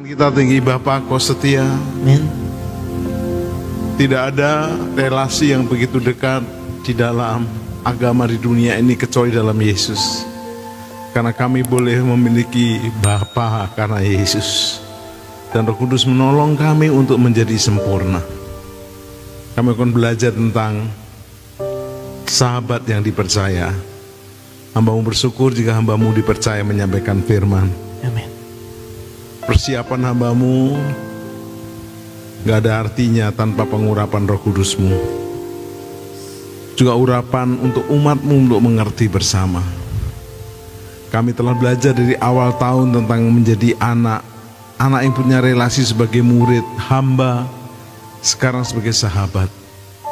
Kita tinggi Bapa, Kau setia. Amin. Tidak ada relasi yang begitu dekat di dalam agama di dunia ini kecuali dalam Yesus. Karena kami boleh memiliki Bapa karena Yesus. Dan Roh Kudus menolong kami untuk menjadi sempurna. Kami akan belajar tentang sahabat yang dipercaya. Hamba-Mu bersyukur jika Hamba-Mu dipercaya menyampaikan firman. Amin. Persiapan Hamba-Mu gak ada artinya tanpa pengurapan Roh Kudus-Mu. Juga urapan untuk umat-Mu untuk mengerti bersama. Kami telah belajar dari awal tahun tentang menjadi anak yang punya relasi sebagai murid, hamba, sekarang sebagai sahabat.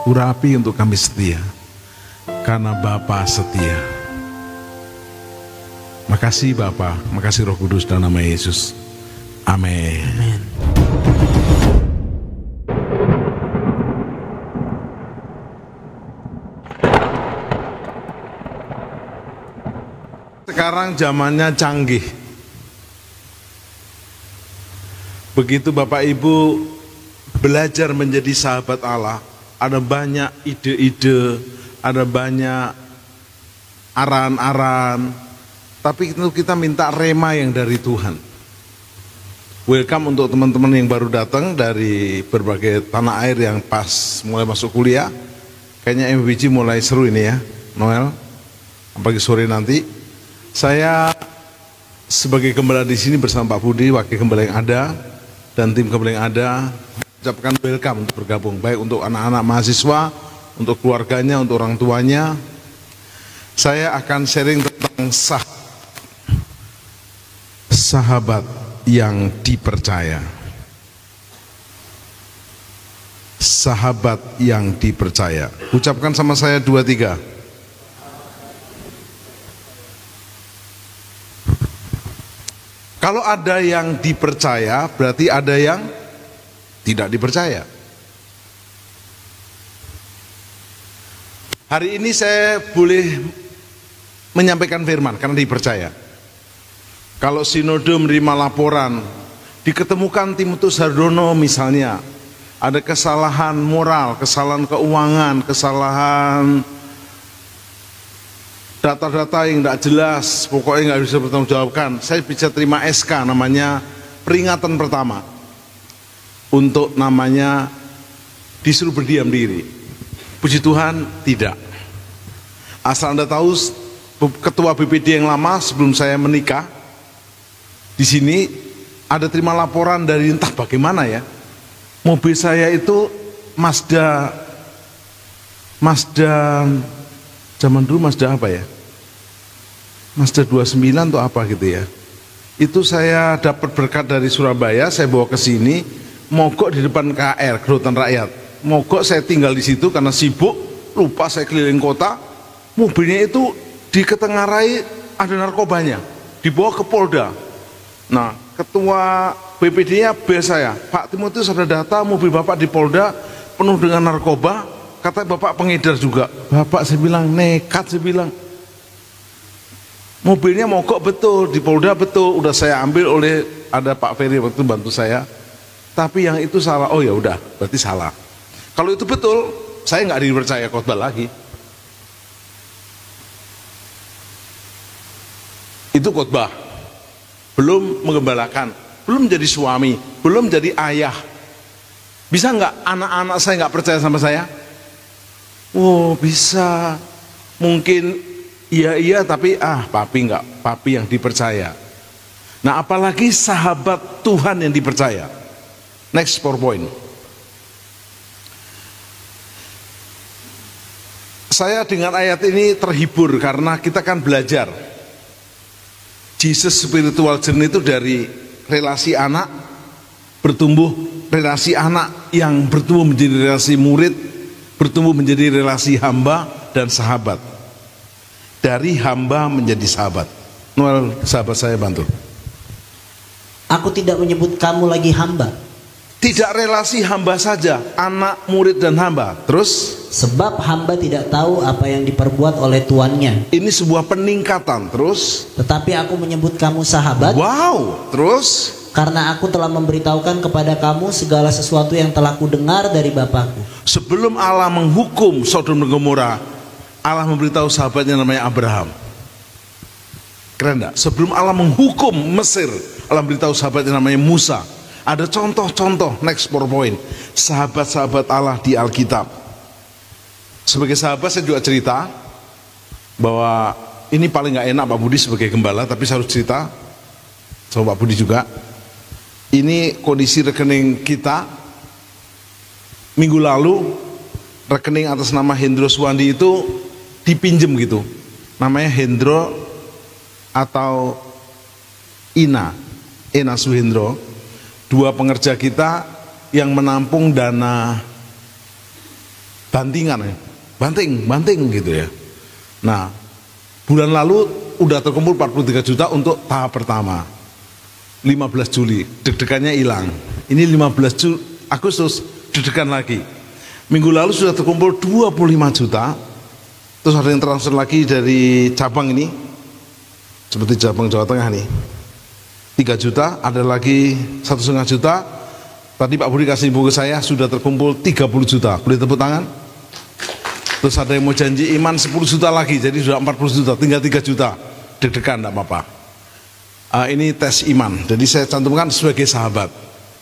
Urapi untuk kami setia, karena Bapa setia. Makasih Bapa, makasih Roh Kudus dalam nama Yesus. Amin. Amin. Sekarang zamannya canggih. Begitu Bapak Ibu belajar menjadi sahabat Allah, ada banyak ide-ide, ada banyak arahan-arahan, tapi itu kita minta rema yang dari Tuhan. Welcome untuk teman-teman yang baru datang dari berbagai tanah air yang pas mulai masuk kuliah. Kayaknya MBG mulai seru ini ya, Noel. Apalagi sore nanti. Saya sebagai gembala di sini bersama Pak Budi, wakil gembala yang ada, dan tim gembala yang ada, ucapkan welcome untuk bergabung. Baik untuk anak-anak mahasiswa, untuk keluarganya, untuk orang tuanya. Saya akan sharing tentang sahabat yang dipercaya. Sahabat yang dipercaya. Ucapkan sama saya 2, 3. Kalau ada yang dipercaya, berarti ada yang tidak dipercaya. Hari ini saya boleh menyampaikan firman karena dipercaya. Kalau sinode menerima laporan, diketemukan Timotius Hardono misalnya, ada kesalahan moral, kesalahan keuangan, kesalahan data-data yang tidak jelas, pokoknya nggak bisa bertanggungjawabkan, saya bisa terima SK namanya peringatan pertama untuk namanya disuruh berdiam diri. Puji Tuhan tidak. Asal Anda tahu, ketua BPD yang lama sebelum saya menikah di sini ada terima laporan dari entah bagaimana ya, mobil saya itu Mazda zaman dulu Mazda apa ya? Mazda 29 atau apa gitu ya. Itu saya dapat berkat dari Surabaya, saya bawa ke sini, mogok di depan KR, Kedaulatan Rakyat. Mogok saya tinggal di situ karena sibuk, lupa saya keliling kota. Mobilnya itu diketengarai ada narkobanya, dibawa ke Polda. Nah, ketua BPD-nya bel saya, Pak Timotius ada data mobil Bapak di Polda penuh dengan narkoba, katanya Bapak pengedar juga. Bapak saya bilang nekat, saya bilang mobilnya mogok betul, di Polda betul, udah saya ambil oleh ada Pak Ferry waktu bantu saya. Tapi yang itu salah, oh ya udah, berarti salah. Kalau itu betul, saya nggak dipercaya khotbah lagi. Itu khotbah, belum menggembalakan, belum jadi suami, belum jadi ayah. Bisa nggak anak-anak saya nggak percaya sama saya? Oh bisa, mungkin iya tapi papi nggak, papi yang dipercaya. Nah apalagi sahabat Tuhan yang dipercaya. Next PowerPoint. Saya dengan ayat ini terhibur karena kita kan belajar Jesus spiritual journey itu dari relasi anak bertumbuh, relasi anak yang bertumbuh menjadi relasi murid, bertumbuh menjadi relasi hamba dan sahabat. Dari hamba menjadi sahabat. Noel, sahabat saya bantu. Aku tidak menyebut kamu lagi hamba. Tidak relasi hamba saja, anak, murid dan hamba. Terus? Sebab hamba tidak tahu apa yang diperbuat oleh tuannya. Ini sebuah peningkatan. Terus? Tetapi aku menyebut kamu sahabat. Wow. Terus? karena aku telah memberitahukan kepada kamu segala sesuatu yang telah kudengar dari Bapakku. Sebelum Allah menghukum Sodom dan Gomora, Allah memberitahu sahabatnya namanya Abraham. Keren enggak? Sebelum Allah menghukum Mesir, Allah memberitahu sahabatnya namanya Musa. Ada contoh-contoh, next PowerPoint, sahabat-sahabat Allah di Alkitab. Sebagai sahabat saya juga cerita bahwa ini paling nggak enak Pak Budi sebagai gembala, tapi saya harus cerita sama Pak Budi juga. Ini kondisi rekening kita minggu lalu, rekening atas nama Hendro Suwandi itu dipinjem gitu, namanya Hendro atau Ina Suhendro, dua pengerja kita yang menampung dana bantingan ya, banting gitu ya. Nah, bulan lalu udah terkumpul 43 juta untuk tahap pertama. 15 Juli, deg-degannya hilang. Ini 15 Agustus, deg-degan lagi. Minggu lalu sudah terkumpul 25 juta. Terus ada yang transfer lagi dari cabang ini, seperti cabang Jawa Tengah nih, 3 juta, ada lagi 1,5 juta. Tadi Pak Budi kasih info ke saya, sudah terkumpul 30 juta. Boleh tepuk tangan? Terus ada yang mau janji iman 10 juta lagi, jadi sudah 40 juta, tinggal 3 juta. Deg-degan, enggak apa-apa. Ini tes iman, jadi saya cantumkan sebagai sahabat.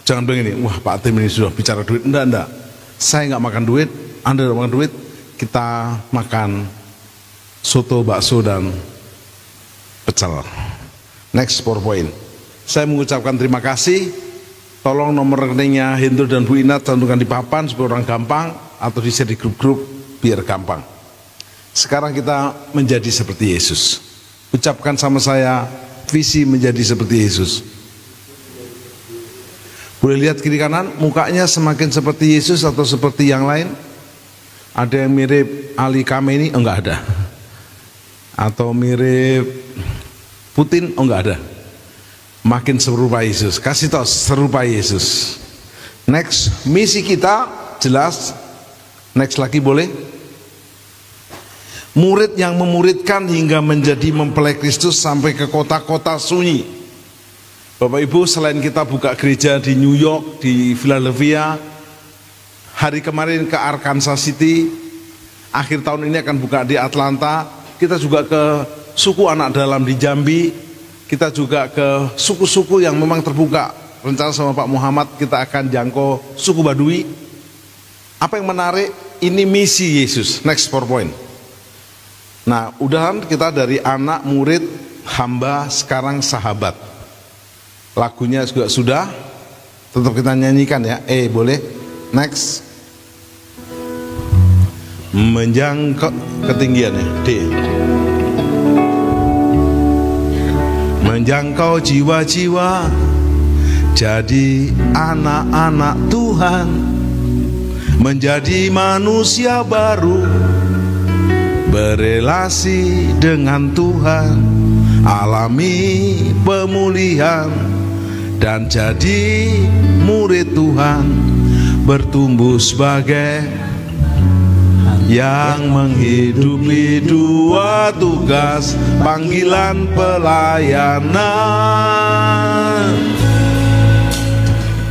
Jangan bilang ini, wah Pak Tim ini sudah bicara duit. Enggak. Saya nggak makan duit, Anda nggak makan duit. Kita makan soto, bakso, dan pecel. Next PowerPoint. Saya mengucapkan terima kasih. Tolong nomor rekeningnya Hendro dan Bu Ina cantumkan di papan supaya orang gampang, atau di-share di grup-grup biar gampang. Sekarang kita menjadi seperti Yesus. Ucapkan sama saya, visi menjadi seperti Yesus. Boleh lihat kiri kanan, mukanya semakin seperti Yesus atau seperti yang lain? Ada yang mirip Ali Khamenei? Oh, enggak ada. Atau mirip Putin? Oh, enggak ada. Makin serupa Yesus. Kasih tahu, serupa Yesus. Next, misi kita jelas. Next lagi boleh. Murid yang memuridkan hingga menjadi mempelai Kristus sampai ke kota-kota sunyi. Bapak Ibu, selain kita buka gereja di New York, di Philadelphia, hari kemarin ke Arkansas City, akhir tahun ini akan buka di Atlanta, kita juga ke suku anak dalam di Jambi, kita juga ke suku-suku yang memang terbuka. Rencana sama Pak Muhammad kita akan jangkau suku Baduy. Apa yang menarik, ini misi Yesus. Next PowerPoint. Nah, udahan kita dari anak, murid, hamba, sekarang sahabat. Lagunya juga sudah, tetap kita nyanyikan ya. Boleh. Next. Menjangkau ketinggiannya. D. Menjangkau jiwa-jiwa jadi anak-anak Tuhan, menjadi manusia baru, berelasi dengan Tuhan, alami pemulihan, dan jadi murid Tuhan, bertumbuh sebagai yang menghidupi dua tugas panggilan pelayanan,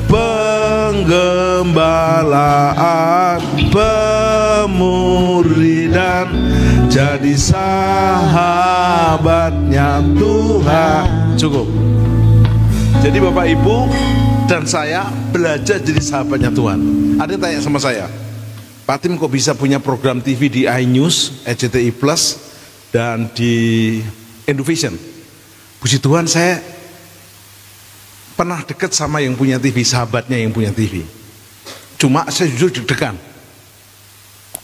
penggembalaan, pemuridan, jadi sahabatnya Tuhan. Cukup. Jadi Bapak Ibu dan saya belajar jadi sahabatnya Tuhan. Ada yang tanya sama saya, Pak Tim kok bisa punya program TV di iNews, RCTI Plus, dan di Indovision? Puji Tuhan, saya pernah dekat sama yang punya TV, sahabatnya yang punya TV. Cuma saya jujur deg-degan.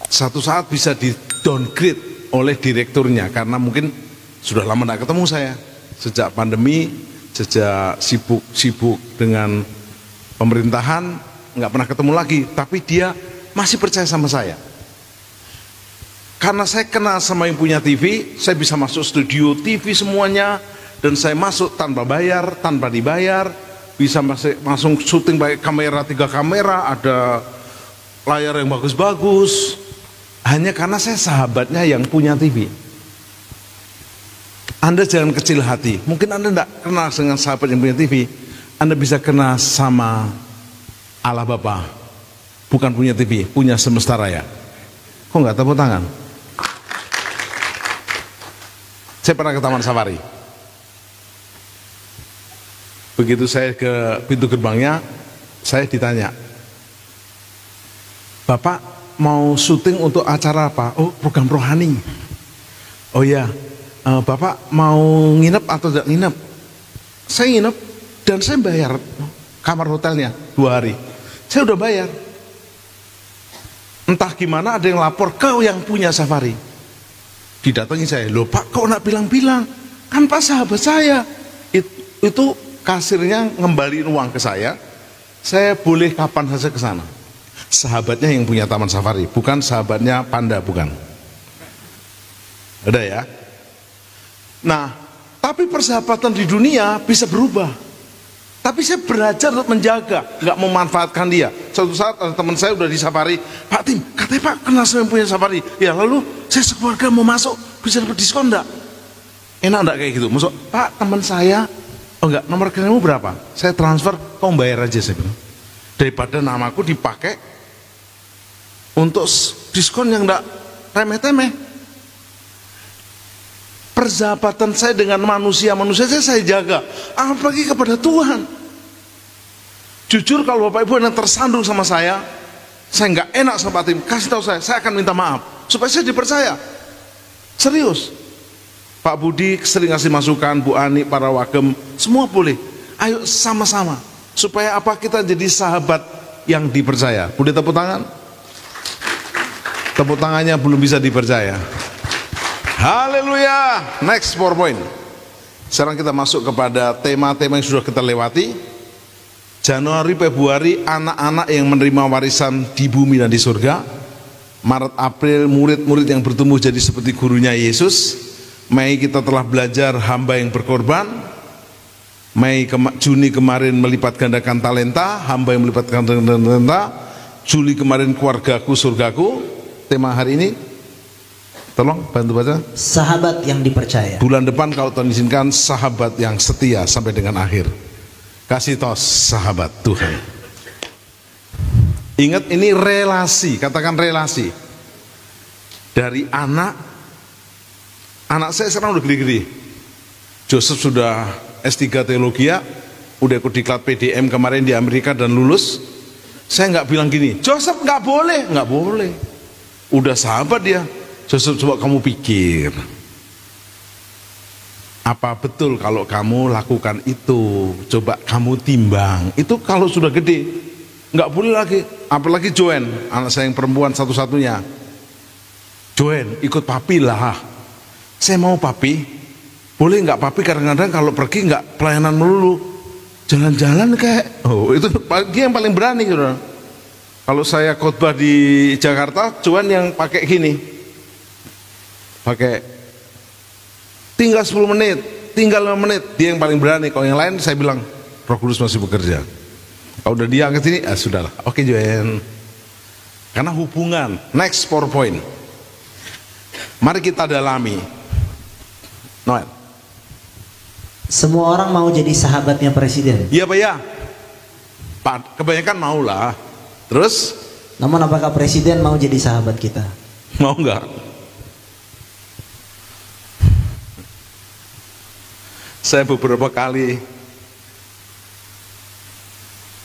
Satu saat bisa di downgrade oleh direkturnya karena mungkin sudah lama tidak ketemu saya. Sejak pandemi, sejak sibuk dengan pemerintahan, nggak pernah ketemu lagi. Tapi dia masih percaya sama saya. Karena saya kenal sama yang punya TV, saya bisa masuk studio TV semuanya, dan saya masuk tanpa bayar, tanpa dibayar, bisa masuk syuting pakai kamera, 3 kamera, ada layar yang bagus-bagus, hanya karena saya sahabatnya yang punya TV. Anda jangan kecil hati, mungkin Anda tidak kenal dengan sahabat yang punya TV, Anda bisa kena sama Allah Bapa, bukan punya TV, punya semesta raya. Kok nggak tepuk tangan? Saya pernah ke Taman Safari. Begitu saya ke pintu gerbangnya, saya ditanya, Bapak mau syuting untuk acara apa? Oh, program rohani. Oh ya, Bapak mau nginep atau tidak nginep? Saya nginep dan saya bayar kamar hotelnya 2 hari. Saya udah bayar. Entah gimana ada yang lapor kau yang punya safari. Didatangi saya, loh Pak kok nak bilang-bilang? Kan Pak sahabat saya. Itu kasirnya ngembaliin uang ke saya boleh kapan saja ke sana. Sahabatnya yang punya taman safari, bukan sahabatnya panda, bukan. Ada ya? Nah, tapi persahabatan di dunia bisa berubah. Tapi saya belajar untuk menjaga, nggak memanfaatkan dia. Suatu saat ada teman saya udah di safari, Pak Tim, katanya Pak kenal sama yang punya safari. Ya lalu saya sekeluarga mau masuk, bisa dapat diskon enggak? Enak enggak kayak gitu? Masuk, Pak teman saya, oh enggak, nomor rekeningmu berapa? Saya transfer, kau bayar aja, saya bilang. Daripada namaku dipakai untuk diskon yang enggak remeh-temeh. Persahabatan saya dengan manusia saya jaga, apalagi kepada Tuhan. Jujur kalau Bapak Ibu yang tersandung sama saya nggak enak sama Pak Tim, kasih tahu saya akan minta maaf supaya saya dipercaya. Serius. Pak Budi sering ngasih masukan, Bu Ani, para wagem, semua boleh. Ayo sama-sama supaya apa, kita jadi sahabat yang dipercaya. Boleh tepuk tangan? Tepuk tangannya belum bisa dipercaya. Haleluya. Next PowerPoint. Sekarang kita masuk kepada tema-tema yang sudah kita lewati. Januari, Februari, anak-anak yang menerima warisan di bumi dan di surga. Maret, April, murid-murid yang bertumbuh jadi seperti gurunya Yesus. Mei kita telah belajar hamba yang berkorban. Juni kemarin melipat gandakan talenta, hamba yang melipat gandakan talenta. Juli kemarin keluargaku, surgaku. Tema hari ini, tolong bantu baca. Sahabat yang dipercaya. Bulan depan kalau Tuhan izinkan, sahabat yang setia sampai dengan akhir. Kasih tos sahabat Tuhan. Ingat ini relasi, katakan relasi. Dari anak saya sekarang udah gede-gede. Joseph sudah S3 teologi, udah ikut diklat PDM kemarin di Amerika dan lulus. Saya nggak bilang gini, Joseph nggak boleh. Udah sahabat dia. Joseph, coba kamu pikir, apa betul kalau kamu lakukan itu? Coba kamu timbang. Itu kalau sudah gede, nggak boleh lagi. Apalagi Joen, anak saya yang perempuan satu-satunya. Joen, ikut papi lah. Saya mau papi. Boleh nggak papi? Kadang-kadang kalau pergi nggak pelayanan melulu, jalan-jalan kayak. Oh, itu dia yang paling berani, saudara. Kalau saya khotbah di Jakarta, Joen yang pakai gini. Pakai tinggal 10 menit, tinggal 5 menit, dia yang paling berani. Kalau yang lain saya bilang Roh Kudus masih bekerja. Kalau udah dia ke sini, sudahlah. Oke Joen. Karena hubungan. Next PowerPoint. Mari kita dalami. Noel. Semua orang mau jadi sahabatnya presiden. Iya Pak ya. Pak, kebanyakan mau lah. Terus? Namun apakah presiden mau jadi sahabat kita? Mau nggak? Saya beberapa kali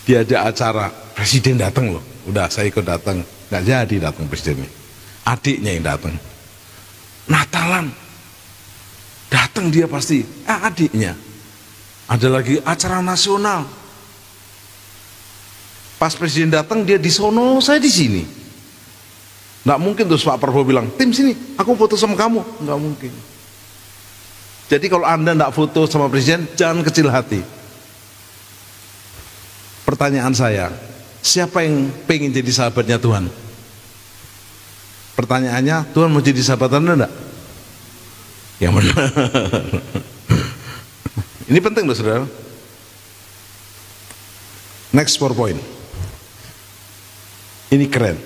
diajak acara, presiden datang loh. Udah saya ikut datang, nggak jadi datang presidennya. Adiknya yang datang. Natalan datang dia pasti. Adiknya. Ada lagi acara nasional. Pas presiden datang dia di sono, saya di sini. Nggak mungkin terus Pak Prabowo bilang, Tim sini, aku foto sama kamu. Nggak mungkin. Jadi kalau Anda tidak foto sama presiden, jangan kecil hati. Pertanyaan saya, siapa yang pengen jadi sahabatnya Tuhan? Pertanyaannya, Tuhan mau jadi sahabat Anda enggak? Yang benar. Ini penting loh saudara. Next PowerPoint. Ini keren.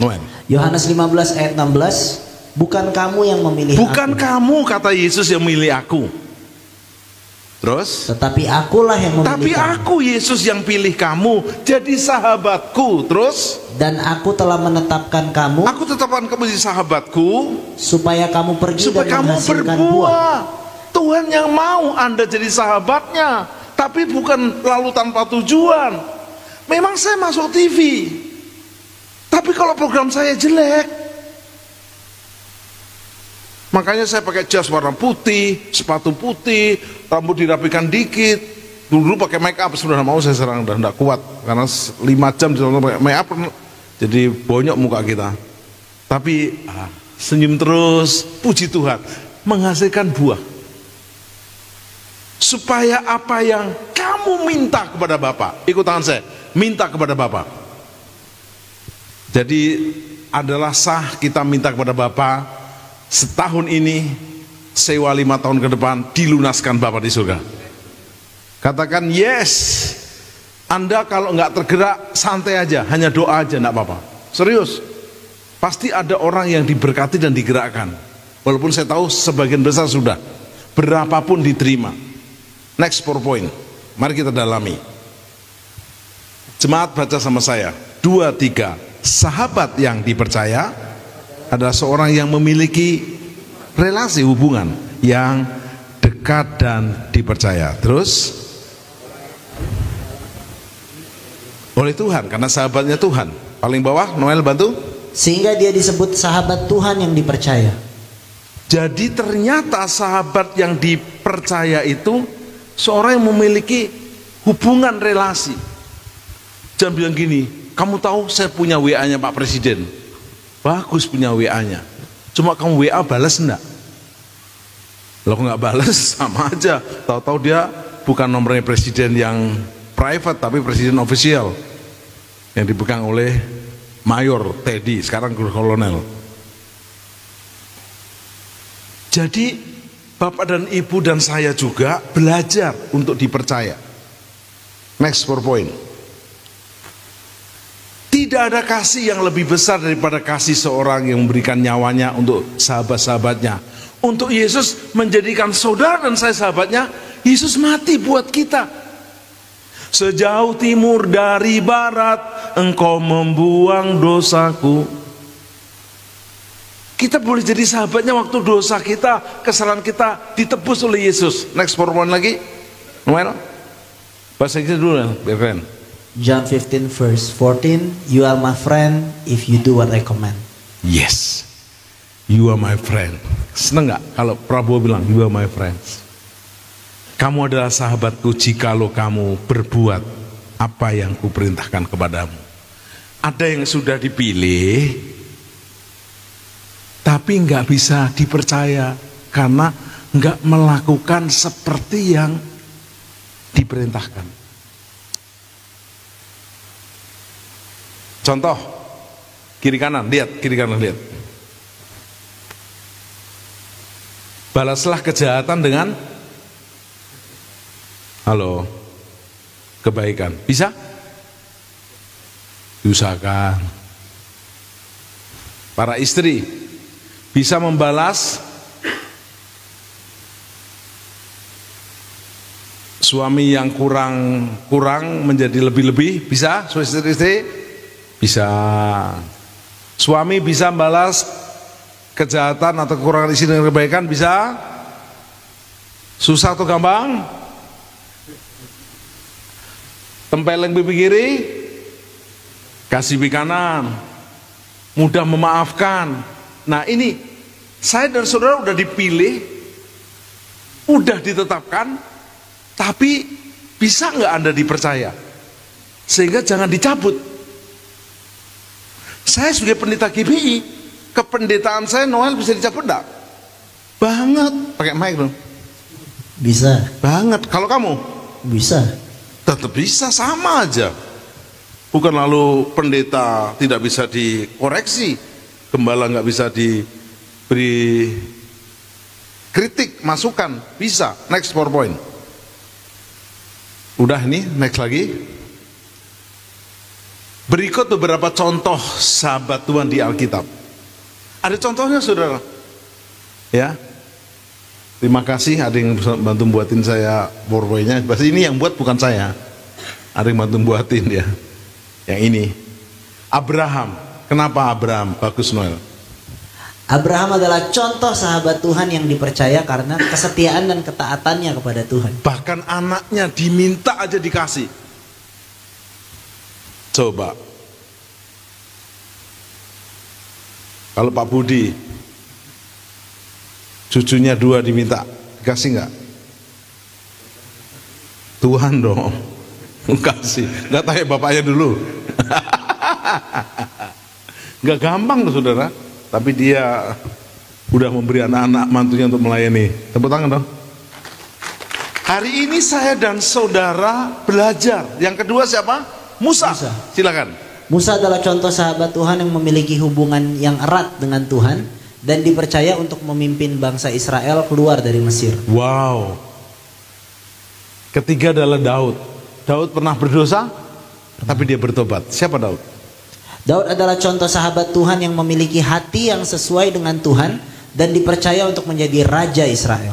Noel. Yohanes 15 ayat 16. Bukan kamu yang memilih Bukan aku. kamu, kata Yesus, yang memilih aku. Terus? Tetapi akulah yang memilih Tapi kamu. aku Yesus yang pilih kamu jadi sahabatku. Terus? Dan aku telah menetapkan kamu Aku tetapkan kamu jadi sahabatku supaya kamu pergi supaya dan kamu menghasilkan buah. berbuah. Tuhan yang mau Anda jadi sahabatnya, tapi bukan lalu tanpa tujuan. Memang saya masuk TV, tapi kalau program saya jelek, makanya saya pakai jas warna putih, sepatu putih, rambut dirapikan dikit. Dulu pakai make up, sudah mau saya serang, udah tidak kuat karena 5 jam pakai make up jadi bonyok muka kita. Tapi senyum terus, puji Tuhan, menghasilkan buah. Supaya apa yang kamu minta kepada Bapa, ikut tangan saya, minta kepada Bapa. Jadi adalah sah kita minta kepada Bapa, setahun ini sewa 5 tahun ke depan dilunaskan Bapa di surga. Katakan yes. Anda kalau nggak tergerak santai aja, hanya doa aja, nggak apa-apa. Serius, pasti ada orang yang diberkati dan digerakkan. Walaupun saya tahu sebagian besar sudah, berapapun diterima. Next PowerPoint, mari kita dalami. Jemaat baca sama saya. 2, 3. Sahabat yang dipercaya adalah seorang yang memiliki relasi hubungan yang dekat dan dipercaya. Terus oleh Tuhan, karena sahabatnya Tuhan. Paling bawah, Noel bantu. Sehingga dia disebut sahabat Tuhan yang dipercaya. Jadi ternyata sahabat yang dipercaya itu seorang yang memiliki hubungan relasi. Jangan bilang gini, kamu tahu saya punya WA-nya Pak Presiden. Bagus punya WA-nya. Cuma kamu WA balas enggak? Kalau nggak balas sama aja. Tahu-tahu dia bukan nomornya presiden yang private, tapi presiden official yang dipegang oleh Mayor Teddy, sekarang Kolonel. Jadi Bapak dan Ibu dan saya juga belajar untuk dipercaya. Next PowerPoint. Tidak ada kasih yang lebih besar daripada kasih seorang yang memberikan nyawanya untuk sahabat-sahabatnya. Untuk Yesus menjadikan saudara dan saya sahabatnya, Yesus mati buat kita. Sejauh timur dari barat, Engkau membuang dosaku. Kita boleh jadi sahabatnya waktu dosa kita, kesalahan kita ditebus oleh Yesus. Next PowerPoint lagi, Noel. Bahasa Inggris dulu ya, biar keren. John 15 verse 14, you are my friend if you do what I command. Yes, you are my friend. Seneng gak kalau Prabowo bilang you are my friends? Kamu adalah sahabatku jikalau kamu berbuat apa yang kuperintahkan kepadamu. Ada yang sudah dipilih tapi nggak bisa dipercaya karena nggak melakukan seperti yang diperintahkan. Contoh, kiri kanan, lihat, kiri kanan, lihat. Balaslah kejahatan dengan kebaikan. Bisa? Diusahakan. Para istri bisa membalas suami yang kurang menjadi lebih-lebih. Bisa? Istri-istri? Bisa. Suami bisa membalas kejahatan atau kekurangan istri dengan kebaikan? Bisa? Susah atau gampang? Tempeleng pipi kiri, kasih pipi kanan, mudah memaafkan. Nah ini, saya dan saudara udah dipilih, udah ditetapkan, tapi bisa nggak Anda dipercaya? Sehingga jangan dicabut. Saya sebagai pendeta GBI, kependetaan saya Noel bisa dicabut enggak? Banget, pakai mic dong. Bisa. Banget. Kalau kamu? Bisa. Tetap bisa, sama aja. Bukan lalu pendeta tidak bisa dikoreksi, gembala nggak bisa diberi kritik, masukan, bisa. Next PowerPoint. Udah nih, next lagi. Berikut beberapa contoh sahabat Tuhan di Alkitab. Ada contohnya saudara. Ya. Terima kasih ada yang bantu buatin saya PowerPoint-nya. Pasti ini yang buat bukan saya. Ada yang bantu buatin ya. Yang ini. Abraham. Kenapa Abraham? Bagus Noel. Abraham adalah contoh sahabat Tuhan yang dipercaya karena kesetiaan dan ketaatannya kepada Tuhan. Bahkan anaknya diminta aja dikasih. Coba. Kalau Pak Budi, cucunya 2 diminta, dikasih nggak? Tuhan dong, kasih. Nggak tanya bapaknya dulu. Nggak gampang tuh saudara. Tapi dia udah memberi anak-anak mantunya untuk melayani. Tepuk tangan dong. Hari ini saya dan saudara belajar. Yang kedua siapa? Musa. Silakan. Musa adalah contoh sahabat Tuhan yang memiliki hubungan yang erat dengan Tuhan dan dipercaya untuk memimpin bangsa Israel keluar dari Mesir. Wow. Ketiga adalah Daud. Daud pernah berdosa, tapi dia bertobat. Siapa Daud? Daud adalah contoh sahabat Tuhan yang memiliki hati yang sesuai dengan Tuhan dan dipercaya untuk menjadi raja Israel.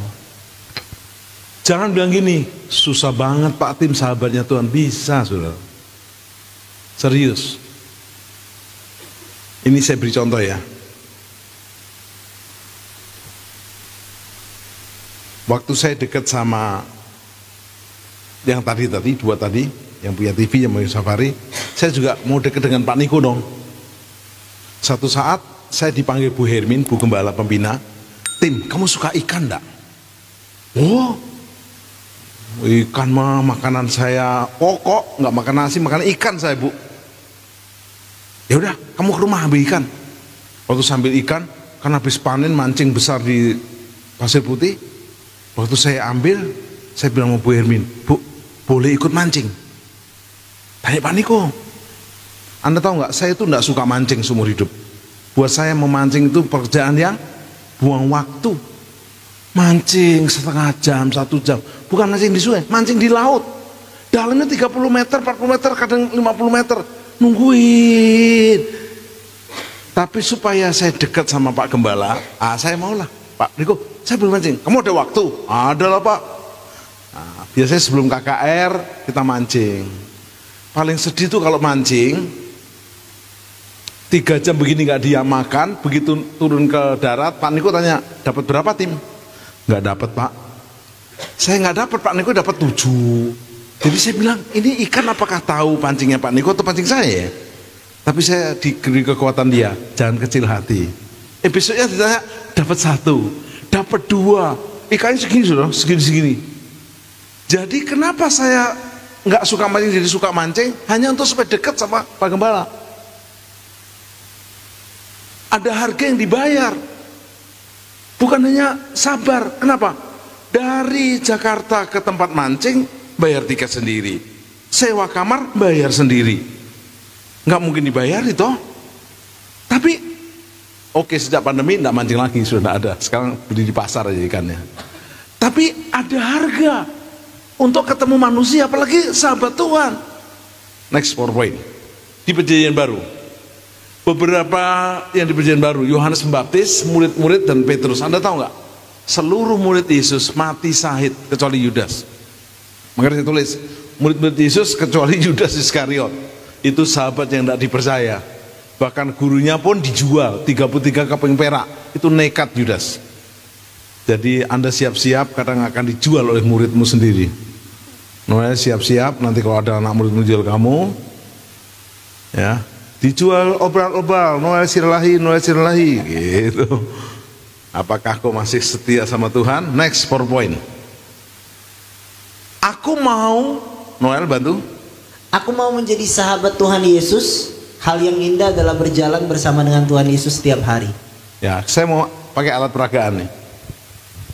Jangan bilang gini, susah banget Pak Tim sahabatnya Tuhan. Bisa saudara. Serius. Ini saya beri contoh ya. Waktu saya dekat sama yang tadi, 2 tadi, yang punya TV, yang punya Safari, saya juga mau dekat dengan Pak Niko dong. Satu saat saya dipanggil Bu Hermin, Bu Gembala Pembina, Tim, kamu suka ikan enggak? Oh, ikan mah makanan saya pokok, nggak makan nasi, makan ikan saya Bu. Ya udah, kamu ke rumah ambil ikan. Waktu sambil ikan, kan habis panen mancing besar di Pasir Putih. Waktu saya ambil, saya bilang sama Bu Hermin, Bu, boleh ikut mancing? Tanya Pak Niko. Anda tahu nggak, saya itu nggak suka mancing seumur hidup. Buat saya memancing itu pekerjaan yang buang waktu. Mancing setengah jam, 1 jam. Bukan mancing di sungai, mancing di laut. Dalamnya 30 meter, 40 meter, kadang 50 meter. Nungguin. Tapi supaya saya dekat sama Pak Gembala, saya maulah. Pak Niko, saya belum mancing. Kamu ada waktu? Ada lah Pak. Nah, biasanya sebelum KKR kita mancing. Paling sedih tuh kalau mancing 3 jam begini nggak dia makan, begitu turun ke darat, Pak Niko tanya, dapat berapa Tim? Nggak dapat Pak. Saya nggak dapat, Pak Niko dapat 7. Jadi saya bilang, ini ikan apakah tahu pancingnya Pak Niko atau pancing saya ya? Tapi saya diberi kekuatan dia, jangan kecil hati. Besoknya ditanya, dapat 1, dapat 2, ikannya segini sudah, segini-segini. Jadi kenapa saya nggak suka mancing jadi suka mancing? Hanya untuk supaya dekat sama Pak Gembala. Ada harga yang dibayar, bukan hanya sabar. Kenapa? Dari Jakarta ke tempat mancing bayar tiket sendiri, sewa kamar bayar sendiri, nggak mungkin dibayar itu. Tapi oke, sejak pandemi nggak mancing lagi, sudah nggak ada. Sekarang beli di pasar aja ikannya. Tapi ada harga untuk ketemu manusia, apalagi sahabat Tuhan. Next PowerPoint. Di Perjanjian Baru, beberapa yang di Perjanjian Baru, Yohanes Pembaptis, murid-murid dan Petrus. Anda tahu nggak? Seluruh murid Yesus mati syahid kecuali Yudas. Makanya saya tulis, murid-murid Yesus kecuali Yudas Iskariot. Itu sahabat yang tidak dipercaya. Bahkan gurunya pun dijual 33 keping perak. Itu nekat Yudas. Jadi Anda siap-siap, kadang akan dijual oleh muridmu sendiri. Noel siap-siap, nanti kalau ada anak murid menjual kamu, ya, dijual obral-obral, Noel sirlahi gitu. Apakah kau masih setia sama Tuhan? Next PowerPoint. Aku mau, Noel bantu. Aku mau menjadi sahabat Tuhan Yesus. Hal yang indah adalah berjalan bersama dengan Tuhan Yesus setiap hari. Ya, saya mau pakai alat peragaan nih.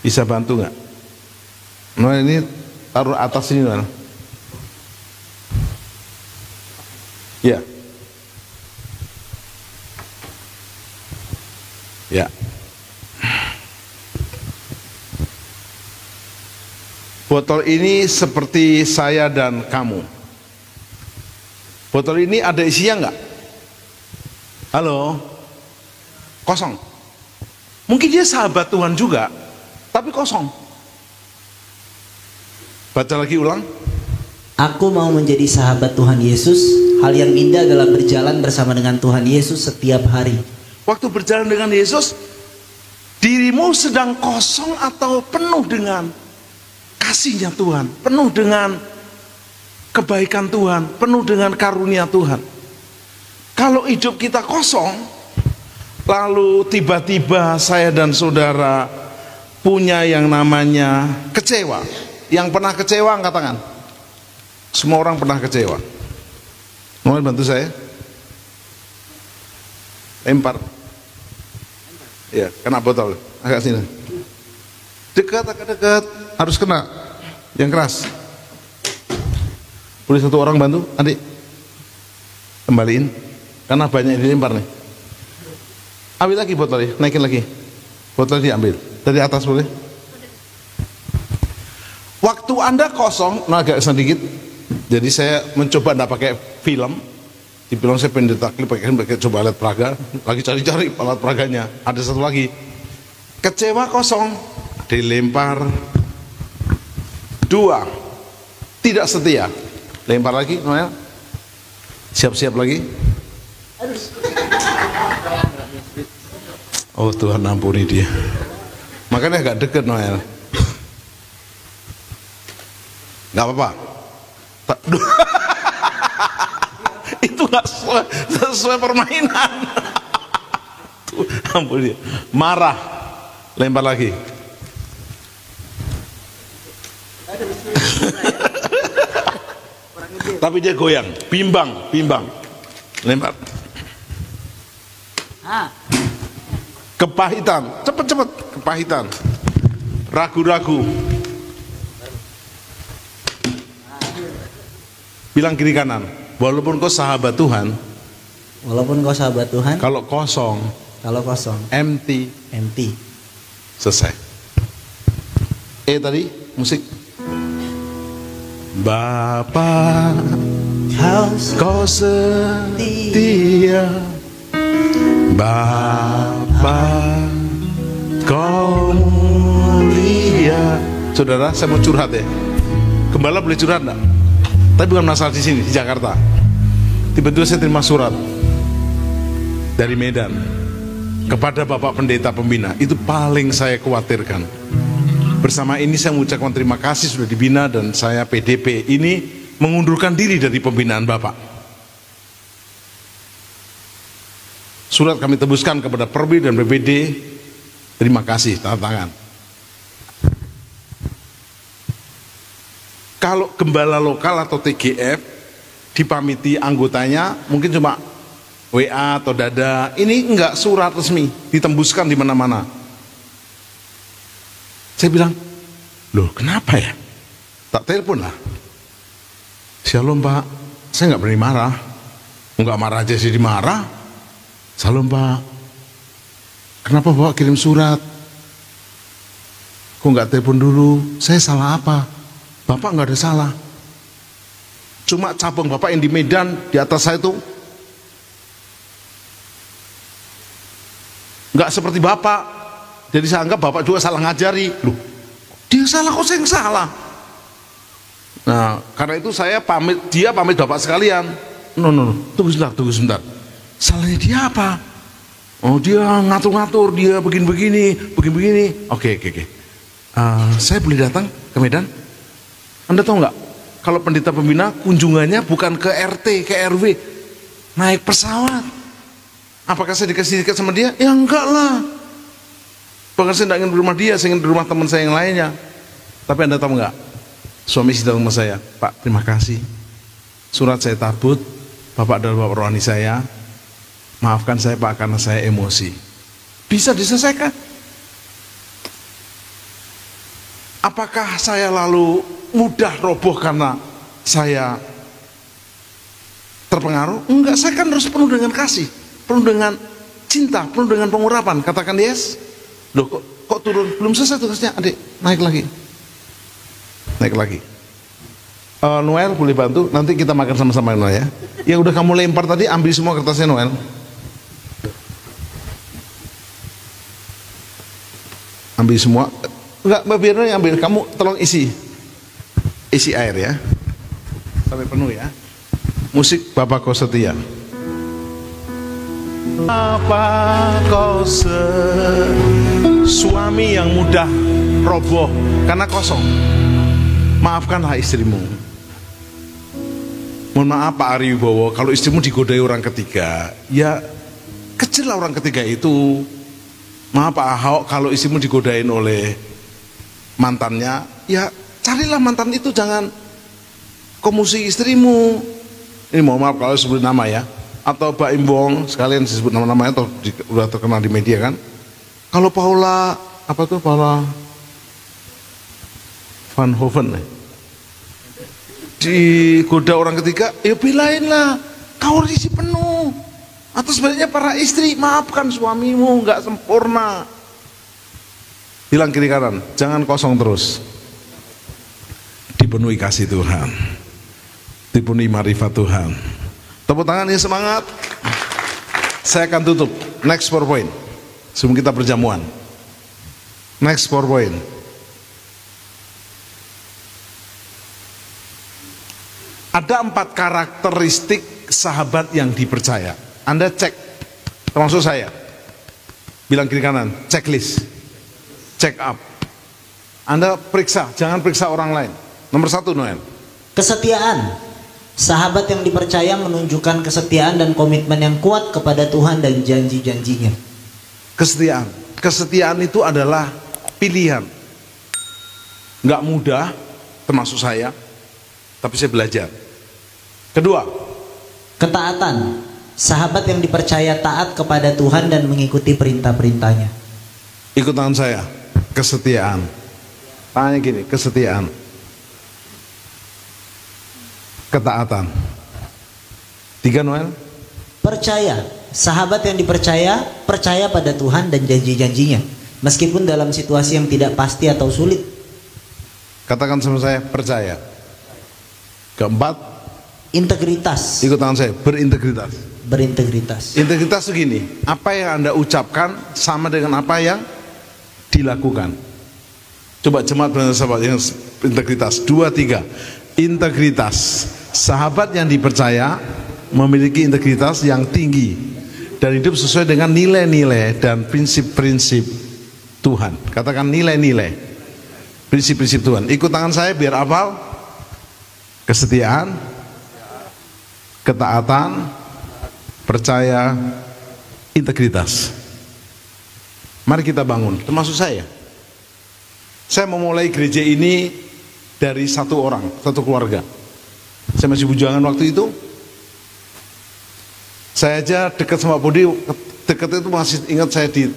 Bisa bantu nggak? Noel ini taruh atas ini, Noel. Ya. Ya. Botol ini seperti saya dan kamu. Botol ini ada isinya enggak? Halo? Kosong. Mungkin dia sahabat Tuhan juga, tapi kosong. Baca lagi ulang. Aku mau menjadi sahabat Tuhan Yesus. Hal yang indah adalah berjalan bersama dengan Tuhan Yesus setiap hari. Waktu berjalan dengan Yesus, dirimu sedang kosong atau penuh dengan kasihnya Tuhan, penuh dengan kebaikan Tuhan, penuh dengan karunia Tuhan. Kalau hidup kita kosong, lalu tiba-tiba saya dan saudara punya yang namanya kecewa. Yang pernah kecewa angkat tangan. Semua orang pernah kecewa. Mau bantu saya? Lempar. Ya, kena botol. Agak sini. Dekat, agak dekat. Harus kena. Yang keras. Boleh satu orang bantu, adik? Kembaliin. Karena banyak yang dilempar nih. Ambil lagi botolnya, naikin lagi. Botol diambil. Dari atas boleh? Waktu Anda kosong, nah agak sedikit. Jadi saya mencoba enggak pakai film. Di film saya pengen ditaklip pakai coba alat peraga. Lagi cari-cari alat peraganya. Ada satu lagi. Kecewa kosong, dilempar. 2. Tidak setia. Lempar lagi, Noel. Siap-siap lagi. Oh Tuhan ampuni dia. Makanya agak deket Noel. Gak apa-apa. Itu gak sesuai permainan. Tuhan ampuni dia. Marah. Lempar lagi. Tapi dia goyang. Bimbang. Lempar. Kepahitan, cepet kepahitan, ragu-ragu. Bilang kiri kanan. Walaupun kau sahabat Tuhan, kalau kosong, empty, selesai. Tadi musik. Bapa, kau setia. Bapa, kau mulia. Saudara, saya mau curhat ya. Gembala boleh curhat enggak? Tapi bukan masalah di sini, di Jakarta. Tiba-tiba saya terima surat dari Medan kepada Bapak Pendeta Pembina. Itu paling saya khawatirkan. Bersama ini saya mengucapkan terima kasih sudah dibina, dan saya PDP ini mengundurkan diri dari pembinaan Bapak. Surat kami tebuskan kepada Perbi dan BPD. Terima kasih, tanda tangan. Kalau gembala lokal atau TGF dipamiti anggotanya, mungkin cuma WA atau dada. Ini enggak surat resmi, ditembuskan di mana-mana. Saya bilang, loh kenapa ya? Tak telepon lah. Shalom Pak, saya nggak berani marah. Enggak marah aja sih dimarah. Shalom Pak, kenapa Bapak kirim surat? Kok nggak telepon dulu? Saya salah apa? Bapak nggak ada salah. Cuma cabang Bapak yang di Medan di atas saya itu nggak seperti Bapak. Jadi saya anggap Bapak juga salah ngajari. Loh, dia salah kok saya yang salah. Nah, karena itu saya pamit, dia pamit Bapak sekalian. No, tunggu sebentar. Salahnya dia apa? Oh, dia ngatur-ngatur, dia begini. Oke. Saya boleh datang ke Medan? Anda tahu nggak? Kalau pendeta pembina kunjungannya bukan ke RT, ke RW, naik pesawat. Apakah saya dikasih tiket sama dia? Ya enggak lah. Bahkan saya tidak ingin di rumah dia, saya ingin di rumah teman saya yang lainnya. Tapi Anda tahu nggak? Suami istri datang sama saya, Pak, terima kasih. Surat saya tabut, Bapak adalah Bapak rohani saya. Maafkan saya Pak karena saya emosi. Bisa diselesaikan. Apakah saya lalu mudah roboh karena saya terpengaruh? Enggak, saya kan harus penuh dengan kasih, penuh dengan cinta, penuh dengan pengurapan. Katakan yes. Loh kok turun? Belum selesai tugasnya, adik. Naik lagi. Noel boleh bantu? Nanti kita makan sama-sama Noel ya. Yang udah kamu lempar tadi ambil semua kertasnya Noel. Ambil semua. Enggak, Mbak Birna yang ambil, kamu tolong isi air ya, sampai penuh ya. Musik Bapak Kau Setia. Apa kau suami yang mudah roboh karena kosong? Maafkanlah istrimu. Mohon maaf Pak Ari Wibowo, kalau istrimu digodai orang ketiga, ya kecil orang ketiga itu. Maaf Pak Ahok, kalau istrimu digodain oleh mantannya, ya carilah mantan itu, jangan komusi istrimu. Ini mohon maaf kalau sebut nama ya, atau Pak Imbong sekalian disebut nama-namanya, atau udah terkenal di media kan. Kalau Paula apa tuh, Paula Van Hoven digoda orang ketiga, ya belain lah, kau isi penuh. Atau sebaliknya para istri, maafkan suamimu, nggak sempurna. Bilang kiri kanan, jangan kosong terus. Dipenuhi kasih Tuhan, dipenuhi marifat Tuhan. Tepuk tangan ya, semangat. Saya akan tutup. Next PowerPoint sebelum kita berjamuan. Next PowerPoint. Ada 4 karakteristik sahabat yang dipercaya. Anda cek, termasuk saya. Bilang kiri kanan, checklist, check up. Anda periksa, jangan periksa orang lain. Nomor 1, Noel. Kesetiaan. Sahabat yang dipercaya menunjukkan kesetiaan dan komitmen yang kuat kepada Tuhan dan janji-janjinya. Kesetiaan. Kesetiaan itu adalah pilihan. Nggak mudah, termasuk saya, tapi saya belajar. Kedua, ketaatan. Sahabat yang dipercaya taat kepada Tuhan dan mengikuti perintah-perintahnya. Ikut tangan saya. Kesetiaan. Tanya gini, kesetiaan, ketaatan. 3, Noel. Percaya. Sahabat yang dipercaya percaya pada Tuhan dan janji-janjinya, meskipun dalam situasi yang tidak pasti atau sulit. Katakan sama saya, percaya. Keempat, integritas. ikut tangan saya, berintegritas. Berintegritas. Integritas itu gini, apa yang Anda ucapkan sama dengan apa yang dilakukan. Coba jemaat sahabat yang integritas. 2, 3. Integritas. Sahabat yang dipercaya memiliki integritas yang tinggi dan hidup sesuai dengan nilai-nilai dan prinsip-prinsip Tuhan. Katakan nilai-nilai, prinsip-prinsip Tuhan. Ikut tangan saya biar hafal. Kesetiaan, ketaatan, percaya, integritas. Mari kita bangun, termasuk saya. Saya memulai gereja ini dari 1 orang, 1 keluarga. Saya masih bujangan waktu itu. Saya aja dekat sama Budi, dekat itu masih ingat saya di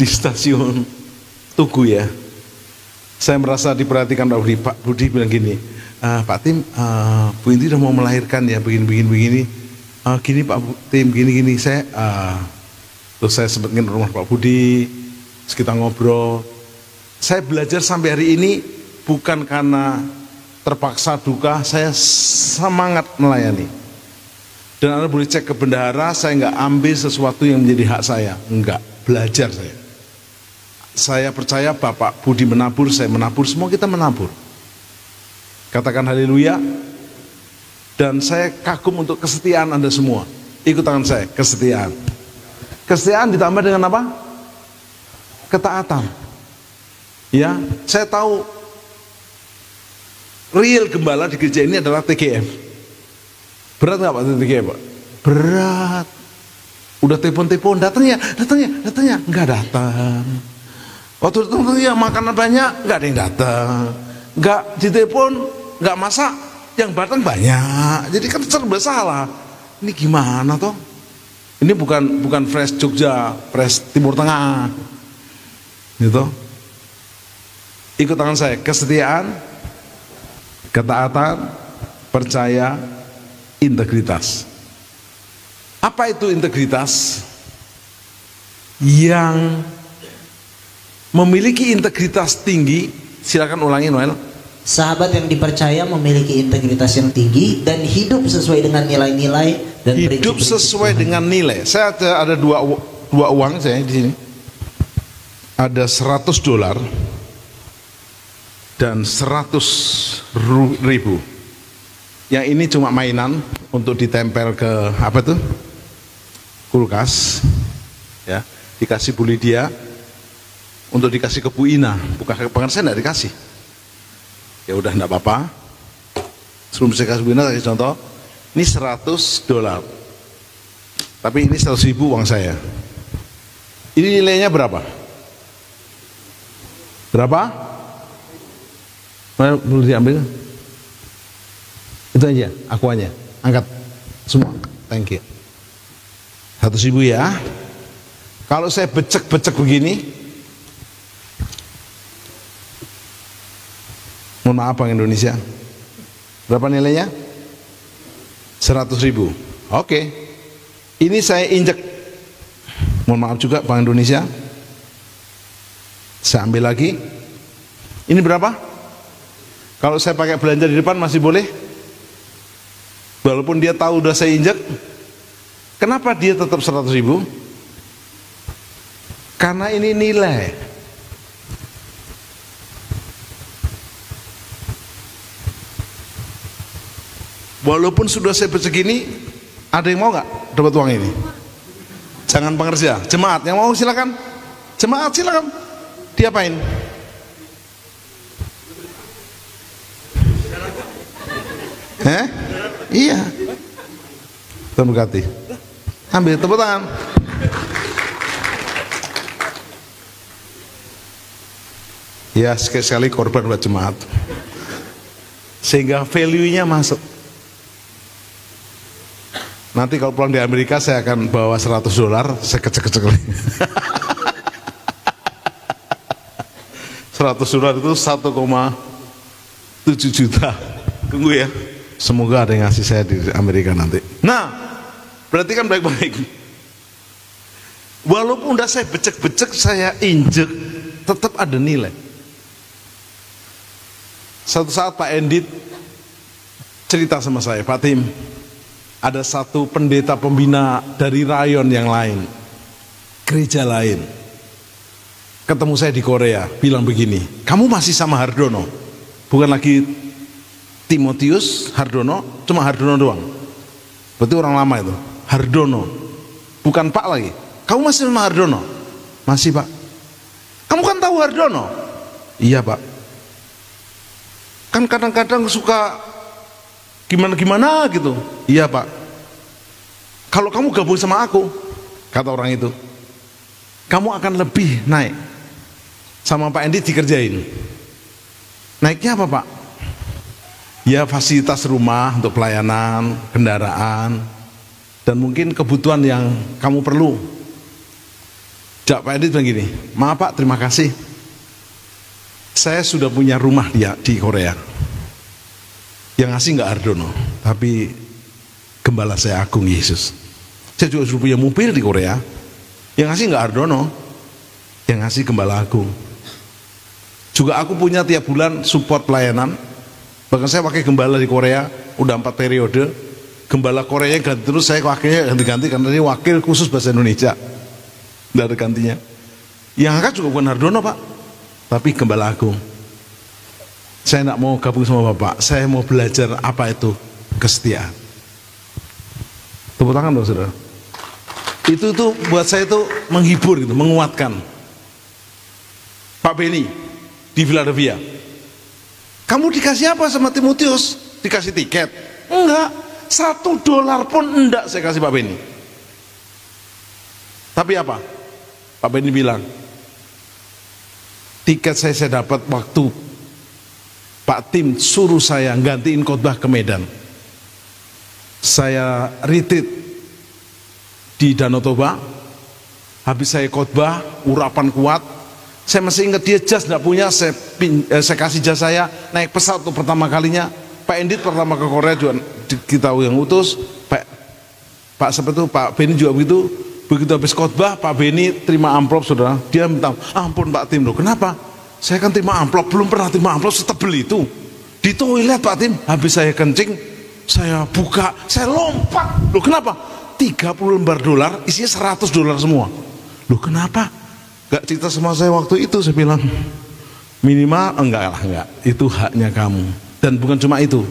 stasiun Tugu ya. Saya merasa diperhatikan Pak Budi. Pak Budi bilang gini, Pak Tim, Bu Inti udah mau melahirkan ya, begini. Gini Pak Tim, gini. Terus saya sempat ke rumah Pak Budi, terus kita ngobrol. Saya belajar sampai hari ini bukan karena terpaksa duka, saya semangat melayani. Dan Anda boleh cek ke bendahara, saya nggak ambil sesuatu yang menjadi hak saya, enggak, belajar saya. Saya percaya Bapak Budi menabur, saya menabur, semua kita menabur. Katakan haleluya. Dan saya kagum untuk kesetiaan Anda semua. Ikut tangan saya, kesetiaan. Kesetiaan ditambah dengan apa? Ketaatan. Ya, saya tahu real gembala di gereja ini adalah TGF. Berat nggak Pak TGF Pak? Berat. Udah telepon, datangnya, nggak datang. Waktu datang ya makanan banyak, nggak ada yang datang. Nggak ditelepon, nggak masak, yang datang banyak. Jadi kan serba salah. Ini gimana toh? Ini bukan fresh Jogja, fresh Timur Tengah. Gitu. Ikut tangan saya, kesetiaan, ketaatan, percaya, integritas. Apa itu integritas? Yang memiliki integritas tinggi, silakan ulangi Noel. Sahabat yang dipercaya memiliki integritas yang tinggi dan hidup sesuai dengan nilai-nilai dan hidup sesuai dengan nilai. Saya ada dua uang saya di sini. ada $100 dan 100.000. Yang ini cuma mainan untuk ditempel ke apa tuh? Kulkas. Ya, dikasih Bu Lydia untuk dikasih ke Bu Ina, bukan ke pengen saya enggak dikasih. Ya udah enggak apa-apa. Sebelum saya kasih Bu Ina, kasih contoh. Ini $100. Tapi ini 100.000 uang saya. Ini nilainya berapa? Berapa? Mana boleh diambil? Itu aja, akuannya. Angkat semua. Thank you. 100.000 ya. Kalau saya becek-becek begini, mohon maaf Bank Indonesia, berapa nilainya? 100.000. Oke. Ini saya injek, mohon maaf juga Bank Indonesia, saya ambil lagi. Ini berapa? Kalau saya pakai belanja di depan masih boleh? Walaupun dia tahu udah saya injek. Kenapa dia tetap 100.000? Karena ini nilai. Walaupun sudah saya begini, ada yang mau nggak dapat uang ini? Jangan pengerja, jemaat yang mau silakan. Jemaat silakan. Diapain? Iya. Tuhan berkati. Ambil tepuk tangan. Ya sekali-sekali korban buat jemaat, sehingga value-nya masuk. Nanti kalau pulang di Amerika saya akan bawa $100, saya kecek-kecek lagi. $100 itu 1,7 juta. Tunggu ya. Semoga ada yang ngasih saya di Amerika nanti. Nah, berarti kan baik-baik. Walaupun udah saya becek-becek, saya injek, tetap ada nilai. Satu saat Pak Endit cerita sama saya, Pak Tim, ada satu pendeta pembina dari rayon yang lain, gereja lain, ketemu saya di Korea, bilang begini, kamu masih sama Hardono, bukan lagi Timotius Hardono, cuma Hardono doang. Berarti orang lama itu, Hardono, bukan Pak lagi. Kamu masih sama Hardono? Masih Pak. Kamu kan tahu Hardono? Iya Pak. Kan kadang-kadang suka gimana-gimana gitu. Iya Pak. Kalau kamu gabung sama aku, kata orang itu, kamu akan lebih naik. Sama Pak Endi dikerjain. Naiknya apa Pak? Ya fasilitas rumah untuk pelayanan, kendaraan, dan mungkin kebutuhan yang kamu perlu. Pak Endi bilang gini, maaf Pak, terima kasih, saya sudah punya rumah di Korea. Yang ngasih nggak Hardono, tapi gembala saya Agung Yesus. Saya juga sudah punya mobil di Korea. Yang ngasih nggak Hardono, yang ngasih gembala Agung. Juga aku punya tiap bulan support pelayanan. Bahkan saya pakai gembala di Korea udah 4 periode. Gembala Korea ganti terus, saya wakilnya ganti-ganti karena ini wakil khusus bahasa Indonesia. Tidak ada gantinya. Yang angkat juga bukan Hardono Pak, tapi gembala Agung. Saya tidak mau gabung sama Bapak, saya mau belajar apa itu kesetiaan. Tepuk tangan dong saudara. Itu tuh buat saya itu menghibur gitu, menguatkan. Pak Beni di Philadelphia, kamu dikasih apa sama Timotius? Dikasih tiket? Enggak, $1 pun enggak saya kasih Pak Beni. Tapi apa? Pak Beni bilang, tiket saya dapat waktu Pak Tim suruh saya gantiin khotbah ke Medan. Saya retreat di Danau Toba. Habis saya khotbah, urapan kuat. Saya masih ingat dia jas nggak punya, saya kasih jas saya, naik pesawat untuk pertama kalinya. Pak Endit pertama ke Korea juga kita yang utus. Pak Beni juga begitu. Begitu habis khotbah, Pak Beni terima amplop saudara. Dia minta, ampun Pak Tim loh, kenapa? Saya kan terima amplop, belum pernah terima amplop setebel itu. Di toilet Pak Tim, habis saya kencing, saya buka, saya lompat. Loh kenapa? 30 lembar dolar, isinya $100 semua. Loh kenapa? Gak cerita sama saya waktu itu. Saya bilang minimal enggak lah, enggak, itu haknya kamu. Dan bukan cuma itu,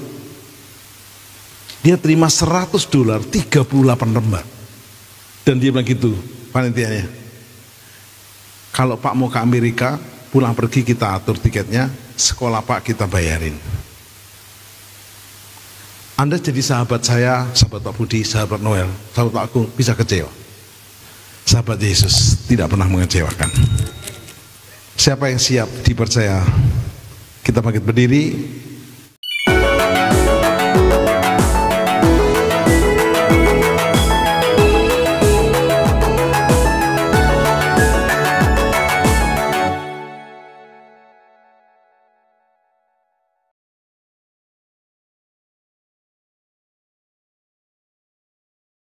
dia terima $100 38 lembar. Dan dia bilang gitu panitianya, kalau Pak mau ke Amerika, pulang pergi kita atur tiketnya, sekolah Pak kita bayarin. Anda jadi sahabat saya, sahabat Pak Budi, sahabat Noel, sahabat Pak Agung, bisa kecewa. Sahabat Yesus tidak pernah mengecewakan. Siapa yang siap dipercaya? Kita bangkit berdiri.